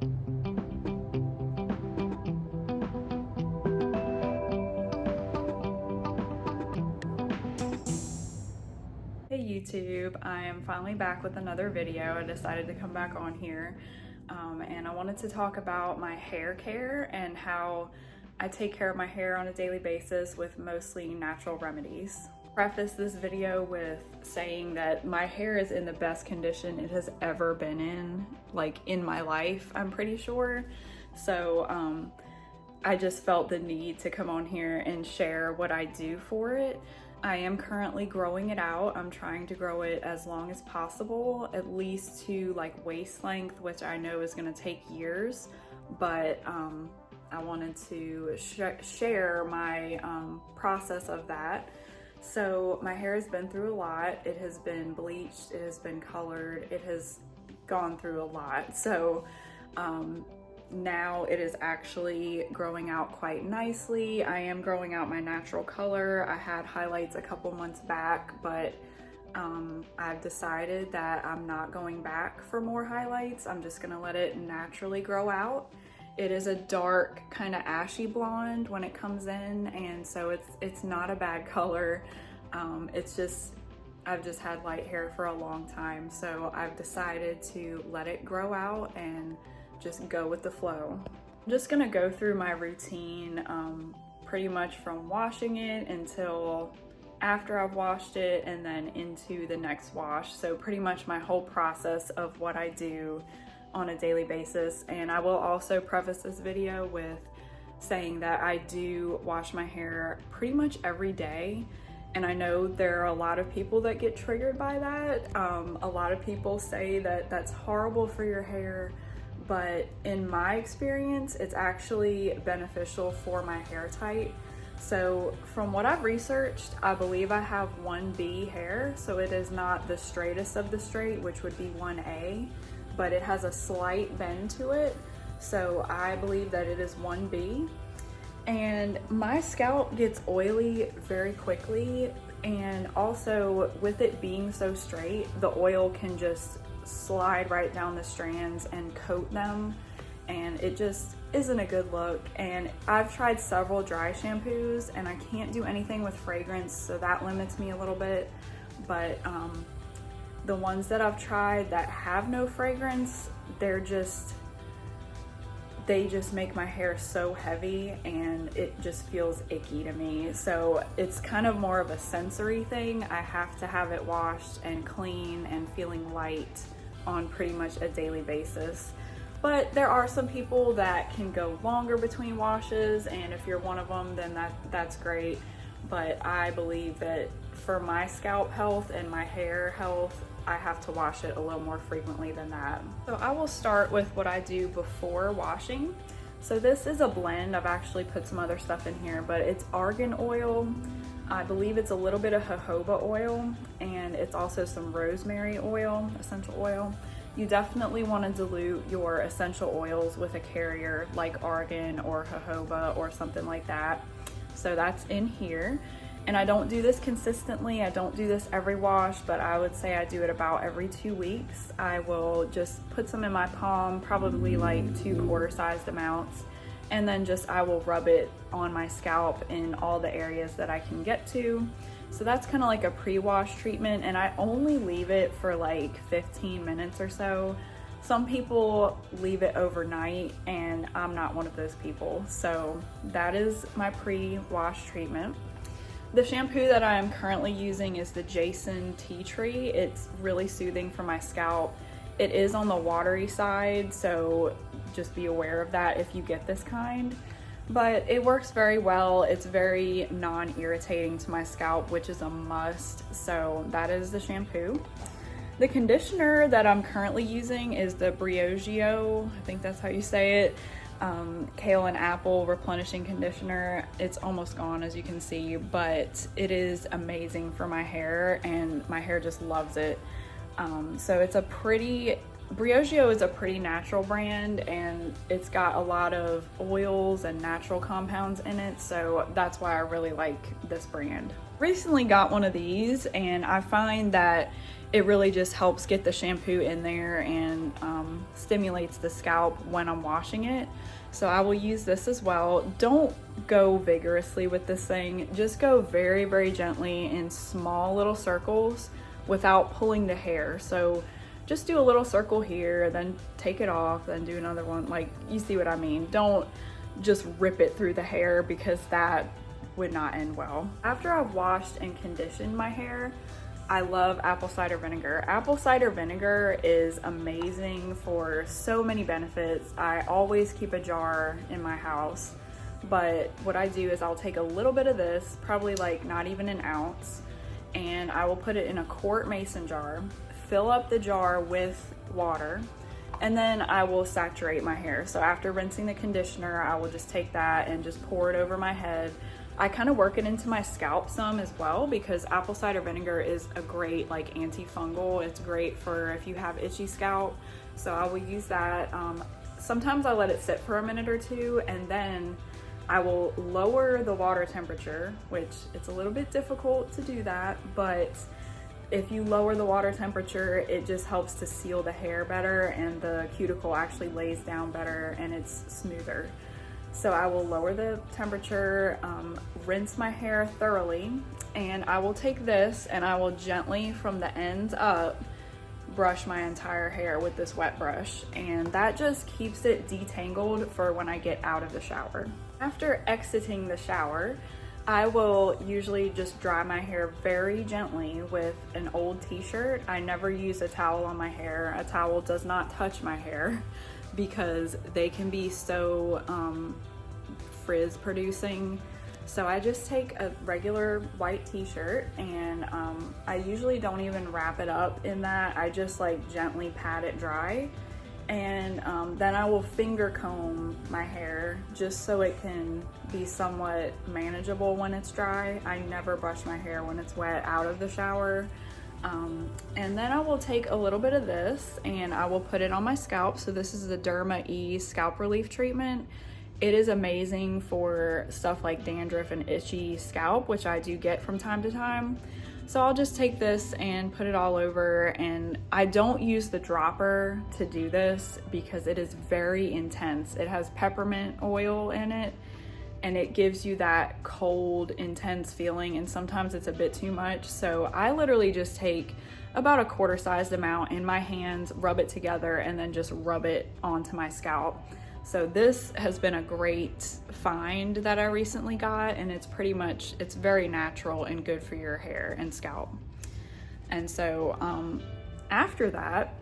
Hey YouTube, I am finally back with another video. I decided to come back on here and I wanted to talk about my hair care and how I take care of my hair on a daily basis with mostly natural remedies. Preface this video with saying that my hair is in the best condition it has ever been in, like in my life, I'm pretty sure. So I just felt the need to come on here and share what I do for it. I am currently growing it out. I'm trying to grow it as long as possible, at least to like waist length, which I know is gonna take years, but I wanted to share my process of that. So my hair has been through a lot. It has been bleached, it has been colored, it has gone through a lot. So now it is actually growing out quite nicely. I am growing out my natural color. I had highlights a couple months back, but I've decided that I'm not going back for more highlights. I'm just gonna let it naturally grow out. It is a dark kind of ashy blonde when it comes in, and so it's not a bad color. It's just, I've just had light hair for a long time, so I've decided to let it grow out and just go with the flow. I'm just gonna go through my routine pretty much from washing it until after I've washed it and then into the next wash. So pretty much my whole process of what I do on a daily basis. And I will also preface this video with saying that I do wash my hair pretty much every day. And I know there are a lot of people that get triggered by that. A lot of people say that that's horrible for your hair, but in my experience, it's actually beneficial for my hair type. So from what I've researched, I believe I have 1B hair, so it is not the straightest of the straight, which would be 1A, but it has a slight bend to it. So I believe that it is 1B. And my scalp gets oily very quickly, and also with it being so straight, the oil can just slide right down the strands and coat them, and it just isn't a good look. And I've tried several dry shampoos and I can't do anything with fragrance, so that limits me a little bit. But the ones that I've tried that have no fragrance, they just make my hair so heavy and it just feels icky to me. So it's kind of more of a sensory thing. I have to have it washed and clean and feeling light on pretty much a daily basis. But there are some people that can go longer between washes, and if you're one of them, then that's great. But I believe that for my scalp health and my hair health, I have to wash it a little more frequently than that. So I will start with what I do before washing. So this is a blend. I've actually put some other stuff in here, but it's argan oil. I believe it's a little bit of jojoba oil, and it's also some rosemary oil, essential oil. You definitely want to dilute your essential oils with a carrier like argan or jojoba or something like that. So that's in here. And I don't do this consistently. I don't do this every wash, but I would say I do it about every 2 weeks. I will just put some in my palm, probably like 2 quarter-sized amounts, and then I will rub it on my scalp in all the areas that I can get to. So that's kind of like a pre-wash treatment, and I only leave it for like 15 minutes or so. Some people leave it overnight, and I'm not one of those people. So that is my pre-wash treatment. The shampoo that I am currently using is the Jason Tea Tree. It's really soothing for my scalp. It is on the watery side, so just be aware of that if you get this kind. But it works very well. It's very non-irritating to my scalp, which is a must. So that is the shampoo. The conditioner that I'm currently using is the Briogeo, I think that's how you say it, Kale and Apple Replenishing Conditioner. It's almost gone, as you can see, but it is amazing for my hair, and my hair just loves it. So it's Briogeo is a pretty natural brand, and it's got a lot of oils and natural compounds in it, so that's why I really like this brand. Recently got one of these, and I find that it really just helps get the shampoo in there and stimulates the scalp when I'm washing it. So I will use this as well. Don't go vigorously with this thing. Just go very, very gently in small little circles without pulling the hair. So just do a little circle here, then take it off, then do another one. Like, you see what I mean? Don't just rip it through the hair, because that would not end well. After I've washed and conditioned my hair, I love apple cider vinegar. Apple cider vinegar is amazing for so many benefits. I always keep a jar in my house, but what I do is I'll take a little bit of this, probably like not even an ounce, and I will put it in a quart mason jar, fill up the jar with water, and then I will saturate my hair. So after rinsing the conditioner, I will just take that and just pour it over my head. I kind of work it into my scalp some as well, because apple cider vinegar is a great like antifungal. It's great for if you have itchy scalp. So I will use that. Sometimes I let it sit for a minute or two, and then I will lower the water temperature, which it's a little bit difficult to do that, but if you lower the water temperature, it just helps to seal the hair better, and the cuticle actually lays down better and it's smoother. So I will lower the temperature, rinse my hair thoroughly, and I will take this and I will gently from the ends up brush my entire hair with this wet brush, and that just keeps it detangled for when I get out of the shower. After exiting the shower, I will usually just dry my hair very gently with an old t-shirt. I never use a towel on my hair. A towel does not touch my hair because they can be so frizz producing. So I just take a regular white t-shirt, and I usually don't even wrap it up in that. I just like gently pat it dry, and then I will finger comb my hair just so it can be somewhat manageable when it's dry. I never brush my hair when it's wet out of the shower. And then I will take a little bit of this and I will put it on my scalp. So this is the Derma E scalp relief treatment. It is amazing for stuff like dandruff and itchy scalp, which I do get from time to time. So I'll just take this and put it all over, and I don't use the dropper to do this because it is very intense. It has peppermint oil in it, and it gives you that cold, intense feeling, and sometimes it's a bit too much. So I literally just take about a quarter-sized amount in my hands, rub it together, and then just rub it onto my scalp. So this has been a great find that I recently got, and it's very natural and good for your hair and scalp. And so after that,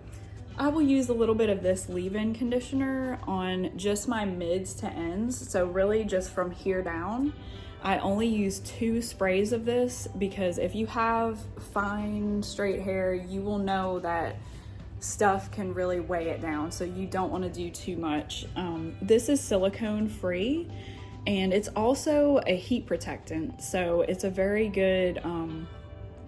I will use a little bit of this leave-in conditioner on just my mids to ends. So really just from here down. I only use 2 sprays of this because if you have fine straight hair, you will know that stuff can really weigh it down, so you don't want to do too much. This is silicone free, and it's also a heat protectant, so it's a very good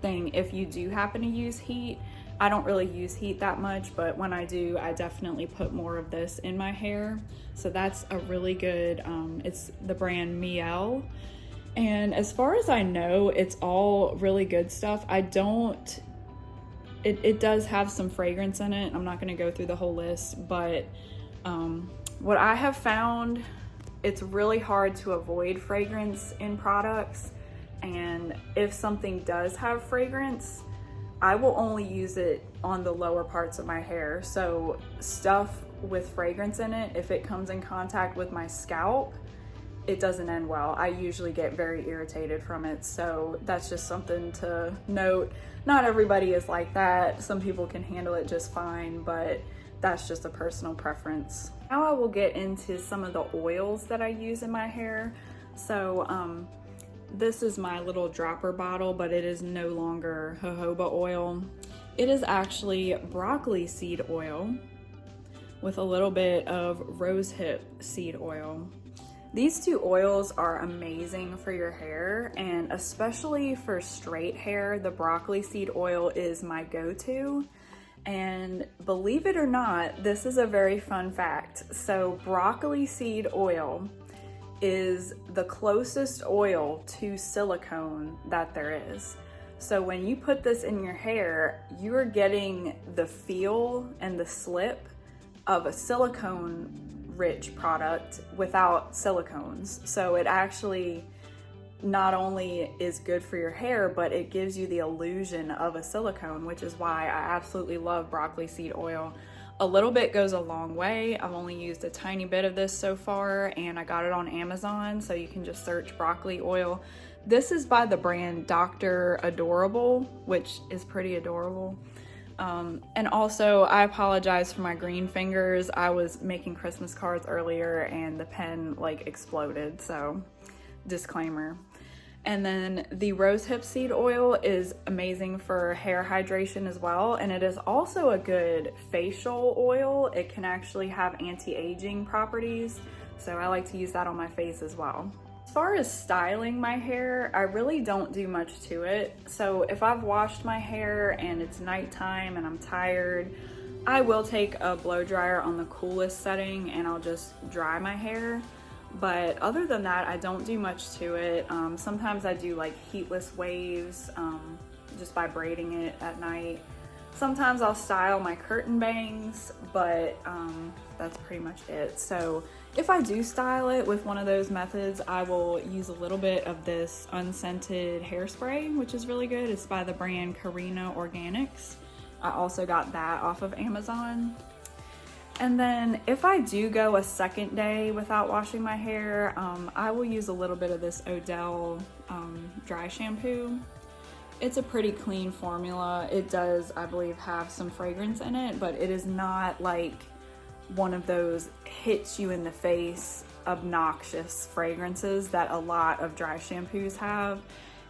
thing if you do happen to use heat. I don't really use heat that much, but when I do, I definitely put more of this in my hair. So that's a really good, it's the brand Miel. And as far as I know, it's all really good stuff. It does have some fragrance in it. I'm not gonna go through the whole list, but what I have found, it's really hard to avoid fragrance in products. And if something does have fragrance, I will only use it on the lower parts of my hair. So stuff with fragrance in it, if it comes in contact with my scalp, it doesn't end well. I usually get very irritated from it. So that's just something to note. Not everybody is like that. Some people can handle it just fine, but that's just a personal preference. Now I will get into some of the oils that I use in my hair. So this is my little dropper bottle, but it is no longer jojoba oil. It is actually broccoli seed oil with a little bit of rosehip seed oil. These 2 oils are amazing for your hair, and especially for straight hair, the broccoli seed oil is my go-to. And believe it or not, this is a very fun fact. So broccoli seed oil is the closest oil to silicone that there is. So when you put this in your hair, you are getting the feel and the slip of a silicone rich product without silicones. So it actually not only is good for your hair, but it gives you the illusion of a silicone, which is why I absolutely love broccoli seed oil. A little bit goes a long way. I've only used a tiny bit of this so far, and I got it on Amazon, so you can just search broccoli oil. This is by the brand Dr. Adorable, which is pretty adorable. And also, I apologize for my green fingers. I was making Christmas cards earlier and the pen like exploded, so disclaimer. And then the rosehip seed oil is amazing for hair hydration as well, and it is also a good facial oil. It can actually have anti-aging properties, so I like to use that on my face as well. As far as styling my hair, I really don't do much to it. So if I've washed my hair and it's nighttime and I'm tired, I will take a blow dryer on the coolest setting and I'll just dry my hair. But other than that, I don't do much to it. Sometimes I do like heatless waves just by braiding it at night. Sometimes I'll style my curtain bangs, but that's pretty much it. So if I do style it with one of those methods, I will use a little bit of this unscented hairspray, which is really good. It's by the brand Carina Organics. I also got that off of Amazon. And then if I do go a second day without washing my hair, I will use a little bit of this Odell dry shampoo. It's a pretty clean formula. It does, I believe, have some fragrance in it, but it is not like one of those hits you in the face obnoxious fragrances that a lot of dry shampoos have.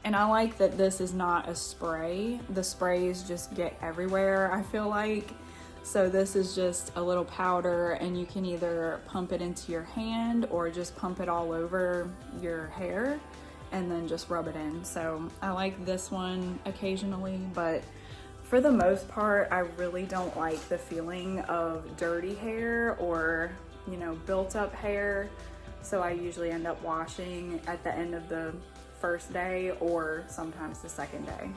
And I like that this is not a spray. The sprays just get everywhere, I feel like. So this is just a little powder, and you can either pump it into your hand or just pump it all over your hair and then just rub it in. So I like this one occasionally, but for the most part, I really don't like the feeling of dirty hair or, you know, built up hair. So I usually end up washing at the end of the first day or sometimes the second day.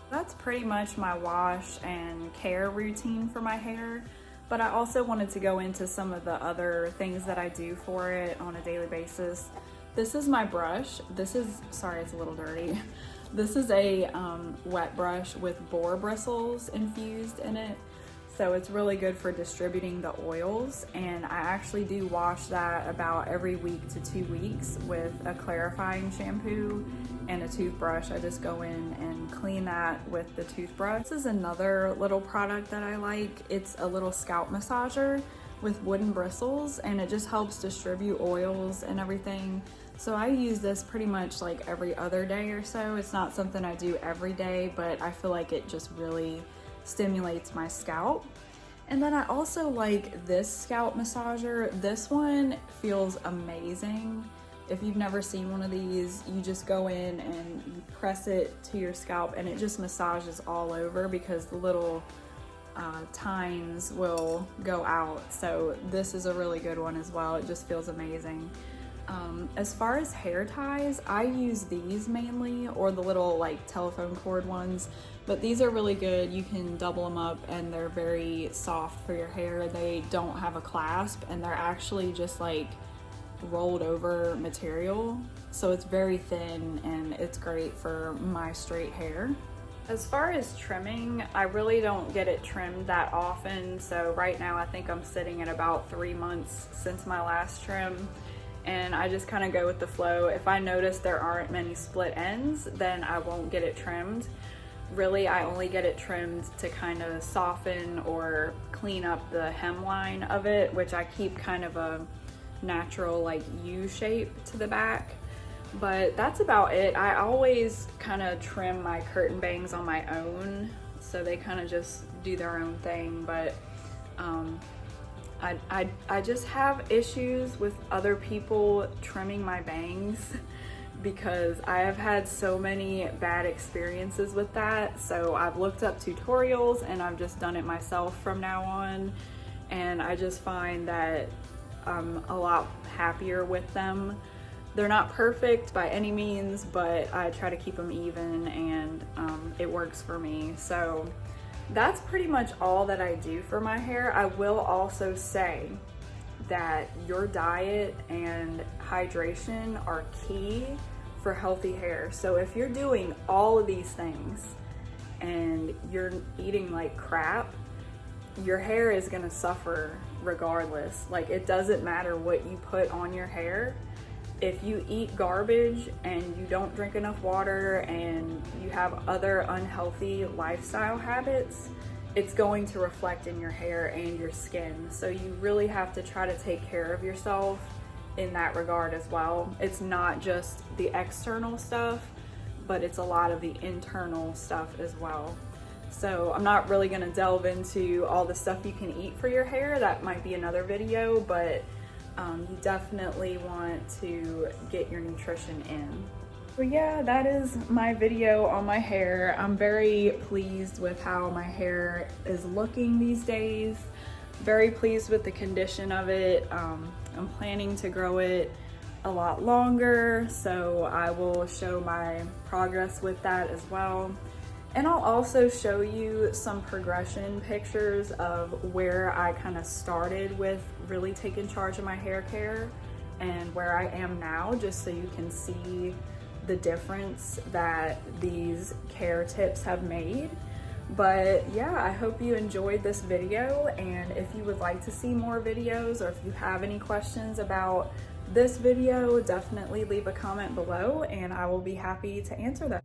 That's pretty much my wash and care routine for my hair, but I also wanted to go into some of the other things that I do for it on a daily basis. This is my brush. Sorry, it's a little dirty. This is a wet brush with boar bristles infused in it. So it's really good for distributing the oils, and I actually do wash that about every week to 2 weeks with a clarifying shampoo and a toothbrush. I just go in and clean that with the toothbrush. This is another little product that I like. It's a little scalp massager with wooden bristles, and it just helps distribute oils and everything. So I use this pretty much like every other day or so. It's not something I do every day, but I feel like it just really stimulates my scalp. And then I also like this scalp massager. This one feels amazing. If you've never seen one of these, you just go in and you press it to your scalp and it just massages all over because the little tines will go out. So this is a really good one as well. It just feels amazing. As far as hair ties, I use these mainly, or the little like telephone cord ones, but these are really good. You can double them up and they're very soft for your hair. They don't have a clasp and they're actually just like rolled over material. So it's very thin and it's great for my straight hair. As far as trimming, I really don't get it trimmed that often. So right now I think I'm sitting at about 3 months since my last trim. And I just kind of go with the flow. If I notice there aren't many split ends, then I won't get it trimmed. Really, I only get it trimmed to kind of soften or clean up the hemline of it, which I keep kind of a natural like U shape to the back. But that's about it. I always kind of trim my curtain bangs on my own, so they kind of just do their own thing. But I just have issues with other people trimming my bangs because I have had so many bad experiences with that. So I've looked up tutorials and I've just done it myself from now on. And I just find that I'm a lot happier with them. They're not perfect by any means, but I try to keep them even, and it works for me. So that's pretty much all that I do for my hair. I will also say that your diet and hydration are key for healthy hair. So if you're doing all of these things and you're eating like crap, your hair is gonna suffer regardless. Like, it doesn't matter what you put on your hair. If you eat garbage and you don't drink enough water and you have other unhealthy lifestyle habits, it's going to reflect in your hair and your skin. So you really have to try to take care of yourself in that regard as well. It's not just the external stuff, but it's a lot of the internal stuff as well. So I'm not really gonna delve into all the stuff you can eat for your hair. That might be another video, but you definitely want to get your nutrition in. So yeah, that is my video on my hair. I'm very pleased with how my hair is looking these days. Very pleased with the condition of it. I'm planning to grow it a lot longer, so I will show my progress with that as well. And I'll also show you some progression pictures of where I kind of started with really taking charge of my hair care and where I am now, just so you can see the difference that these care tips have made. But yeah, I hope you enjoyed this video, and if you would like to see more videos, or if you have any questions about this video, definitely leave a comment below and I will be happy to answer them.